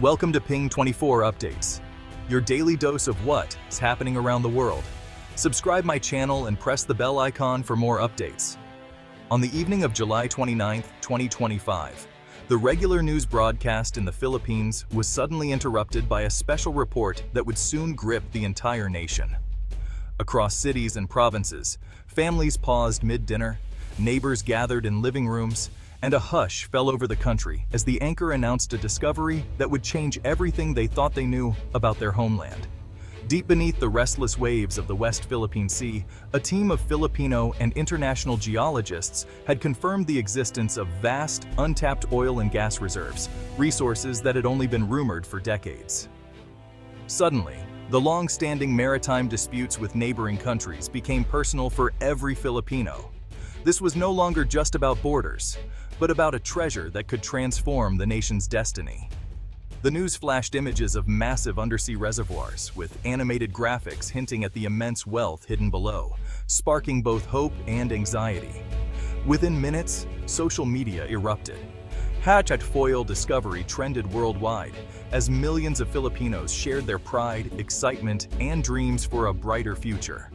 Welcome to Ping 24 Updates, your daily dose of what is happening around the world. Subscribe my channel and press the bell icon for more updates. On the evening of July 29, 2025, the regular news broadcast in the Philippines was suddenly interrupted by a special report that would soon grip the entire nation. Across cities and provinces, families paused mid-dinner, neighbors gathered in living rooms, and a hush fell over the country as the anchor announced a discovery that would change everything they thought they knew about their homeland. Deep beneath the restless waves of the West Philippine Sea, a team of Filipino and international geologists had confirmed the existence of vast, untapped oil and gas reserves, resources that had only been rumored for decades. Suddenly, the long-standing maritime disputes with neighboring countries became personal for every Filipino. This was no longer just about borders, but about a treasure that could transform the nation's destiny. The news flashed images of massive undersea reservoirs with animated graphics hinting at the immense wealth hidden below, sparking both hope and anxiety. Within minutes, social media erupted. #Foil Discovery trended worldwide as millions of Filipinos shared their pride, excitement, and dreams for a brighter future.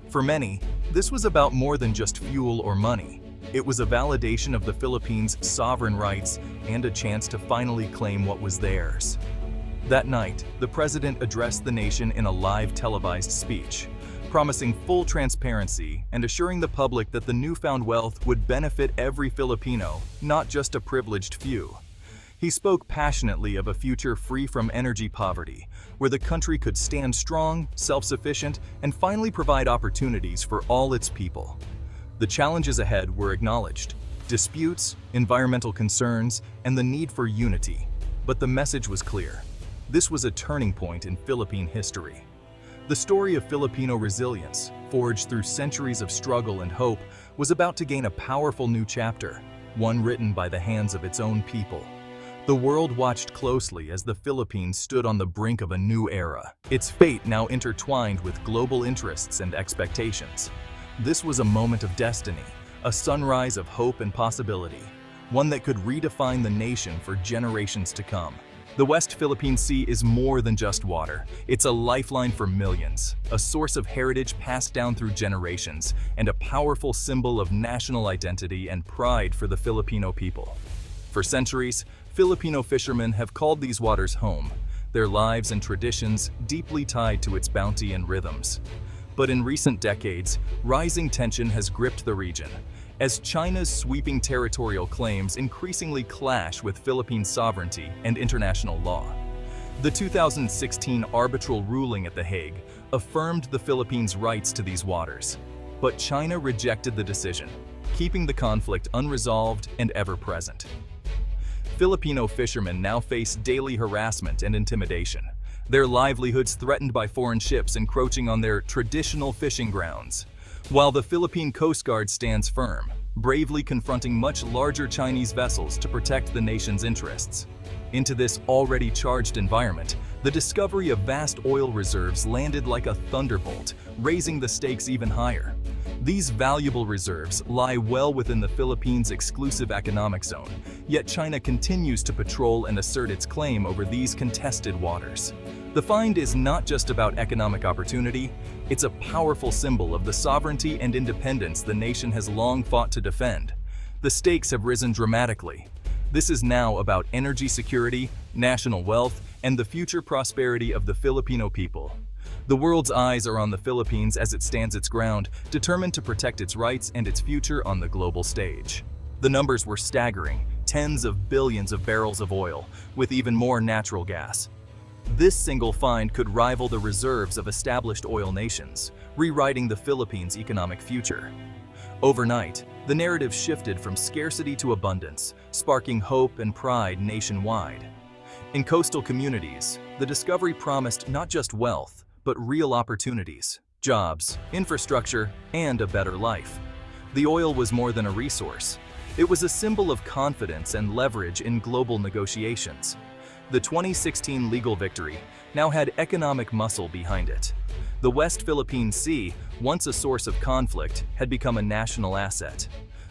For many, this was about more than just fuel or money. It was a validation of the Philippines' sovereign rights and a chance to finally claim what was theirs. That night, the president addressed the nation in a live televised speech, promising full transparency and assuring the public that the newfound wealth would benefit every Filipino, not just a privileged few. He spoke passionately of a future free from energy poverty, where the country could stand strong, self-sufficient, and finally provide opportunities for all its people. The challenges ahead were acknowledged: disputes, environmental concerns, and the need for unity. But the message was clear. This was a turning point in Philippine history. The story of Filipino resilience, forged through centuries of struggle and hope, was about to gain a powerful new chapter, one written by the hands of its own people. The world watched closely as the Philippines stood on the brink of a new era, its fate now intertwined with global interests and expectations. This was a moment of destiny, a sunrise of hope and possibility, one that could redefine the nation for generations to come. The West Philippine Sea is more than just water. It's a lifeline for millions, a source of heritage passed down through generations, and a powerful symbol of national identity and pride for the Filipino people. For centuries, Filipino fishermen have called these waters home, their lives and traditions deeply tied to its bounty and rhythms. But in recent decades, rising tension has gripped the region, as China's sweeping territorial claims increasingly clash with Philippine sovereignty and international law. The 2016 arbitral ruling at The Hague affirmed the Philippines' rights to these waters, but China rejected the decision, keeping the conflict unresolved and ever-present. Filipino fishermen now face daily harassment and intimidation, their livelihoods threatened by foreign ships encroaching on their traditional fishing grounds, while the Philippine Coast Guard stands firm, bravely confronting much larger Chinese vessels to protect the nation's interests. Into this already charged environment, the discovery of vast oil reserves landed like a thunderbolt, raising the stakes even higher. These valuable reserves lie well within the Philippines' exclusive economic zone, yet China continues to patrol and assert its claim over these contested waters. The find is not just about economic opportunity, it's a powerful symbol of the sovereignty and independence the nation has long fought to defend. The stakes have risen dramatically. This is now about energy security, national wealth, and the future prosperity of the Filipino people. The world's eyes are on the Philippines as it stands its ground, determined to protect its rights and its future on the global stage. The numbers were staggering: tens of billions of barrels of oil, with even more natural gas. This single find could rival the reserves of established oil nations, rewriting the Philippines' economic future. Overnight, the narrative shifted from scarcity to abundance, sparking hope and pride nationwide. In coastal communities, the discovery promised not just wealth, but real opportunities, jobs, infrastructure, and a better life. The oil was more than a resource. It was a symbol of confidence and leverage in global negotiations. The 2016 legal victory now had economic muscle behind it. The West Philippine Sea, once a source of conflict, had become a national asset.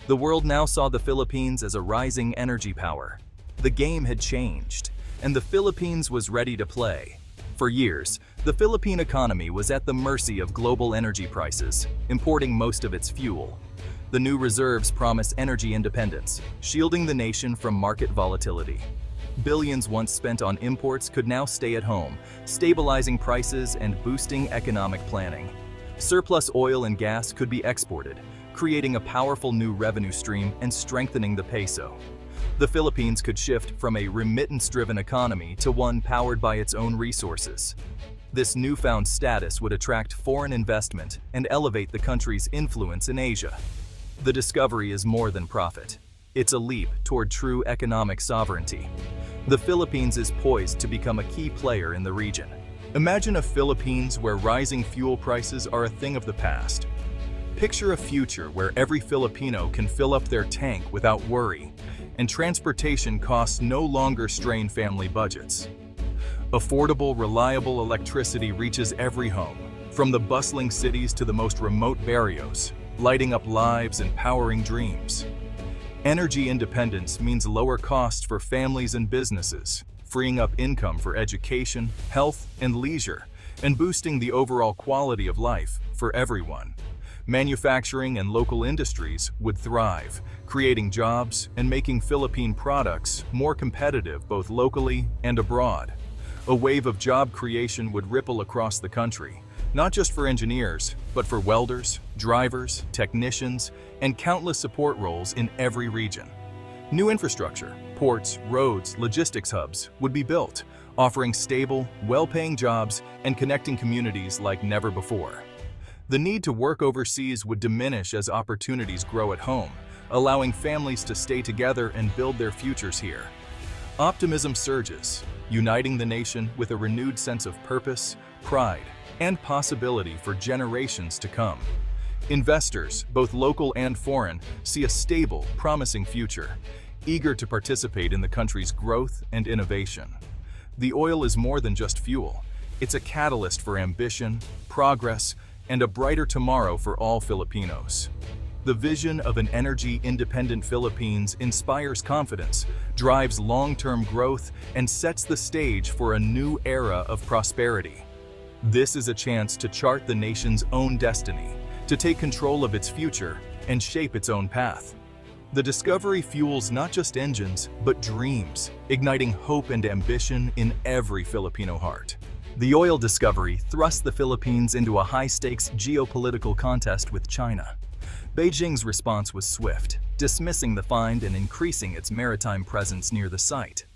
The world now saw the Philippines as a rising energy power. The game had changed. and the Philippines was ready to play. For years, the Philippine economy was at the mercy of global energy prices, importing most of its fuel. The new reserves promise energy independence, shielding the nation from market volatility. Billions once spent on imports could now stay at home, stabilizing prices and boosting economic planning. Surplus oil and gas could be exported, creating a powerful new revenue stream and strengthening the peso. The Philippines could shift from a remittance-driven economy to one powered by its own resources. This newfound status would attract foreign investment and elevate the country's influence in Asia. The discovery is more than profit. It's a leap toward true economic sovereignty. The Philippines is poised to become a key player in the region. Imagine a Philippines where rising fuel prices are a thing of the past. Picture a future where every Filipino can fill up their tank without worry, and transportation costs no longer strain family budgets. Affordable, reliable electricity reaches every home, from the bustling cities to the most remote barrios, lighting up lives and powering dreams. Energy independence means lower costs for families and businesses, freeing up income for education, health, and leisure, and boosting the overall quality of life for everyone. Manufacturing and local industries would thrive, creating jobs and making Philippine products more competitive both locally and abroad. A wave of job creation would ripple across the country, not just for engineers, but for welders, drivers, technicians, and countless support roles in every region. New infrastructure, ports, roads, logistics hubs would be built, offering stable, well-paying jobs and connecting communities like never before. The need to work overseas would diminish as opportunities grow at home, allowing families to stay together and build their futures here. Optimism surges, uniting the nation with a renewed sense of purpose, pride, and possibility for generations to come. Investors, both local and foreign, see a stable, promising future, eager to participate in the country's growth and innovation. The oil is more than just fuel. It's a catalyst for ambition, progress, and a brighter tomorrow for all Filipinos. The vision of an energy-independent Philippines inspires confidence, drives long-term growth, and sets the stage for a new era of prosperity. This is a chance to chart the nation's own destiny, to take control of its future, and shape its own path. The discovery fuels not just engines, but dreams, igniting hope and ambition in every Filipino heart. The oil discovery thrust the Philippines into a high-stakes geopolitical contest with China. Beijing's response was swift, dismissing the find and increasing its maritime presence near the site.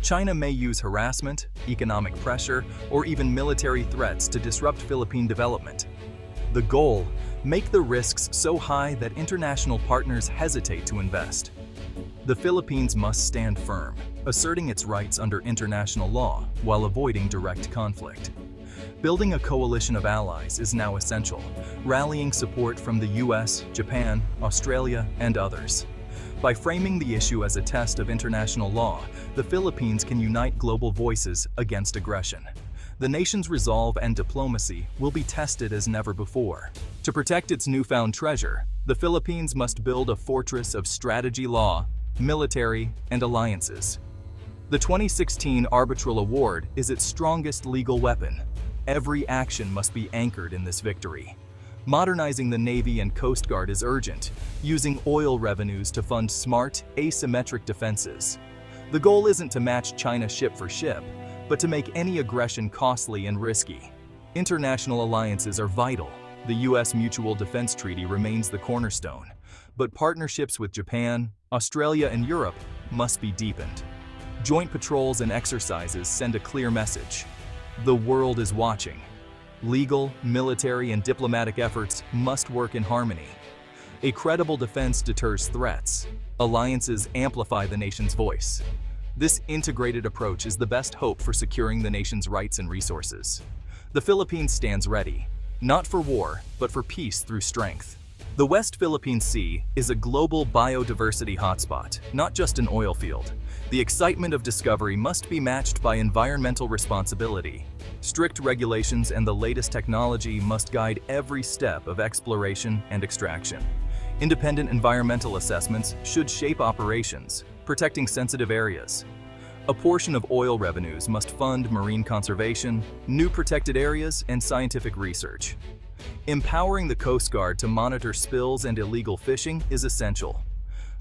China may use harassment, economic pressure, or even military threats to disrupt Philippine development. The goal: make the risks so high that international partners hesitate to invest. The Philippines must stand firm, asserting its rights under international law while avoiding direct conflict. Building a coalition of allies is now essential, rallying support from the US, Japan, Australia, and others. By framing the issue as a test of international law, the Philippines can unite global voices against aggression. The nation's resolve and diplomacy will be tested as never before. To protect its newfound treasure, the Philippines must build a fortress of strategy law, military, and alliances. The 2016 Arbitral Award is its strongest legal weapon. Every action must be anchored in this victory. Modernizing the Navy and Coast Guard is urgent, using oil revenues to fund smart, asymmetric defenses. The goal isn't to match China ship for ship, but to make any aggression costly and risky. International alliances are vital. The U.S. Mutual Defense Treaty remains the cornerstone, but partnerships with Japan, Australia, and Europe must be deepened. Joint patrols and exercises send a clear message. The world is watching. Legal, military, and diplomatic efforts must work in harmony. A credible defense deters threats. Alliances amplify the nation's voice. This integrated approach is the best hope for securing the nation's rights and resources. The Philippines stands ready, not for war, but for peace through strength. The West Philippine Sea is a global biodiversity hotspot, not just an oil field. The excitement of discovery must be matched by environmental responsibility. Strict regulations and the latest technology must guide every step of exploration and extraction. Independent environmental assessments should shape operations, protecting sensitive areas. A portion of oil revenues must fund marine conservation, new protected areas, and scientific research. Empowering the Coast Guard to monitor spills and illegal fishing is essential.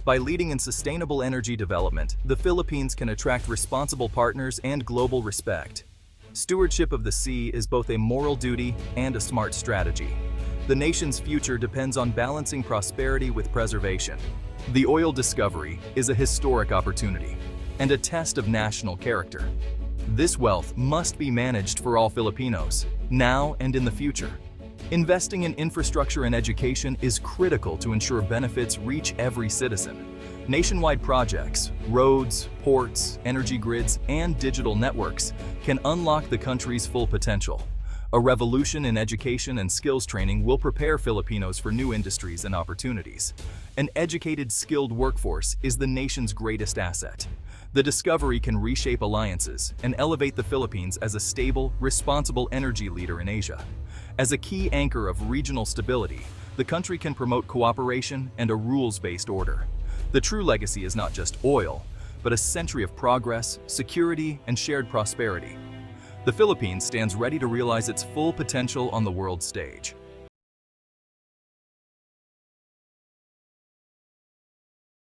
By leading in sustainable energy development, the Philippines can attract responsible partners and global respect. Stewardship of the sea is both a moral duty and a smart strategy. The nation's future depends on balancing prosperity with preservation. The oil discovery is a historic opportunity and a test of national character. This wealth must be managed for all Filipinos, now and in the future. Investing in infrastructure and education is critical to ensure benefits reach every citizen. Nationwide projects, roads, ports, energy grids, and digital networks can unlock the country's full potential. A revolution in education and skills training will prepare Filipinos for new industries and opportunities. An educated, skilled workforce is the nation's greatest asset. The discovery can reshape alliances and elevate the Philippines as a stable, responsible energy leader in Asia. As a key anchor of regional stability, the country can promote cooperation and a rules-based order. The true legacy is not just oil, but a century of progress, security, and shared prosperity. The Philippines stands ready to realize its full potential on the world stage.